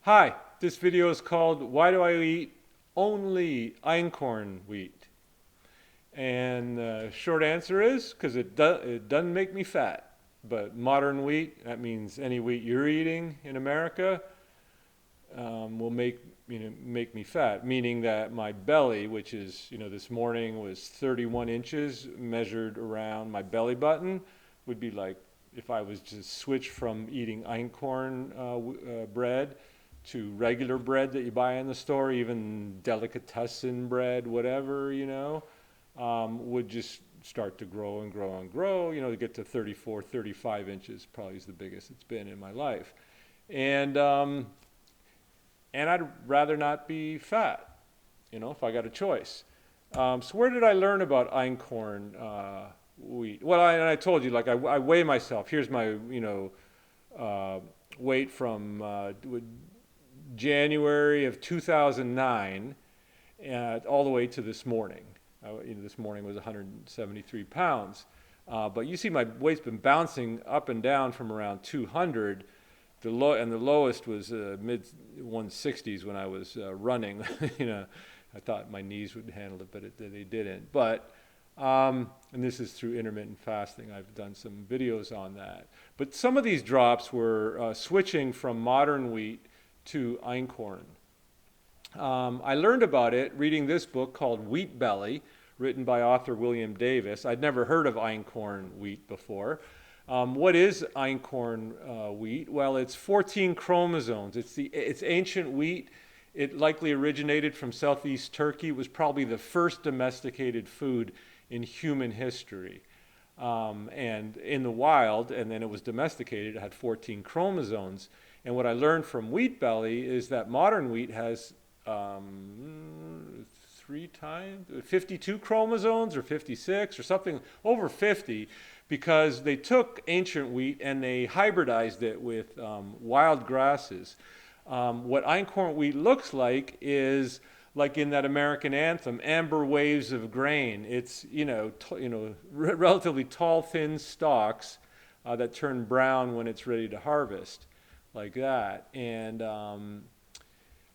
Hi, this video is called Why Do I Eat Only Einkorn Wheat? And the short answer is because it doesn't make me fat. But modern wheat, that means any wheat you're eating in America, will make me fat. Meaning that my belly, which is this morning was 31 inches, measured around my belly button, would be like if I was to switch from eating einkorn bread to regular bread that you buy in the store, even delicatessen bread, whatever, would just start to grow and grow and grow, to get to 34, 35 inches, probably is the biggest it's been in my life. And I'd rather not be fat, if I got a choice. So where did I learn about einkorn wheat? Well, I told you, like I weigh myself. Here's my, weight from January of 2009 all the way to this morning. This morning was 173 pounds. But you see my weight's been bouncing up and down from around 200. The lowest was mid 160s when I was running. I thought my knees would handle it, but they didn't. But and this is through intermittent fasting. I've done some videos on that. But some of these drops were switching from modern wheat to einkorn. I learned about it reading this book called Wheat Belly, written by author William Davis. I'd never heard of einkorn wheat before. What is einkorn wheat? Well, it's 14 chromosomes. It's ancient wheat. It likely originated from southeast Turkey. It was probably the first domesticated food in human history. And in the wild, and then it was domesticated, it had 14 chromosomes. And what I learned from Wheat Belly is that modern wheat has 52 chromosomes or 56 or something, over 50, because they took ancient wheat and they hybridized it with wild grasses. What einkorn wheat looks like is like in that American anthem, amber waves of grain. It's relatively tall, thin stalks that turn brown when it's ready to harvest, like that. And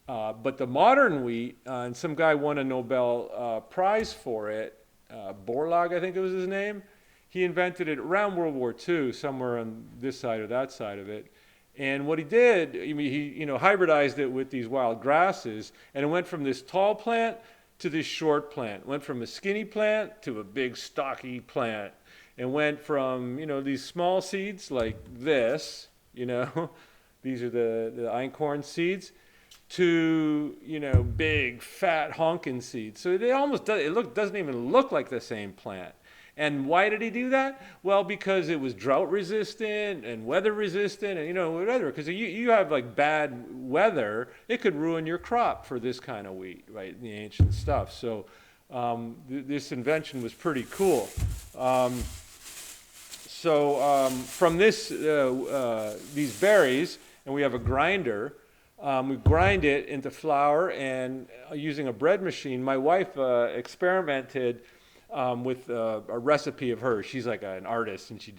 but the modern wheat, and some guy won a Nobel Prize for it, Borlaug, I think it was his name. He invented it around World War II, somewhere on this side or that side of it. And what he did, he hybridized it with these wild grasses, and it went from this tall plant to this short plant. It went from a skinny plant to a big stocky plant. And went from these small seeds like this, these are the einkorn seeds, to big fat honkin' seeds. So it doesn't even look like the same plant. And why did he do that? Well, because it was drought resistant and weather resistant, and whatever. Because you have like bad weather, it could ruin your crop for this kind of wheat, right? The ancient stuff. So this invention was pretty cool. From these berries, and we have a grinder. We grind it into flour, and using a bread machine, my wife experimented with a recipe of hers. She's like an artist, and she,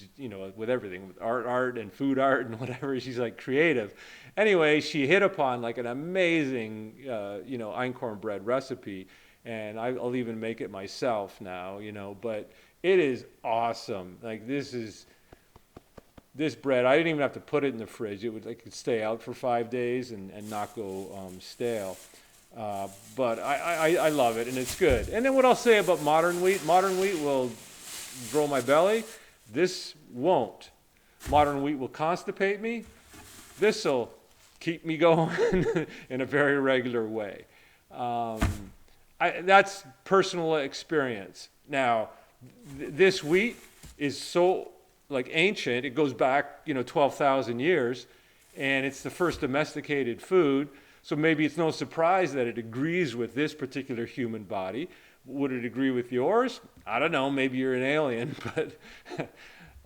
with everything, with art and food art and whatever. She's like creative. Anyway, she hit upon like an amazing, einkorn bread recipe, and I'll even make it myself now, But it is awesome. Like this bread, I didn't even have to put it in the fridge. It could stay out for 5 days and not go stale. But I love it, and it's good. And then what I'll say about modern wheat will grow my belly. This won't. Modern wheat will constipate me. This will keep me going in a very regular way. That's personal experience. Now, this wheat is so like ancient. It goes back 12,000 years, and it's the first domesticated food. So maybe it's no surprise that it agrees with this particular human body. Would it agree with yours? I don't know. Maybe you're an alien, but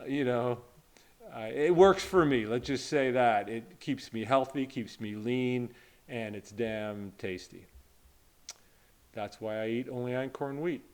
it works for me. Let's just say that. It keeps me healthy, keeps me lean, and it's damn tasty. That's why I eat only einkorn wheat.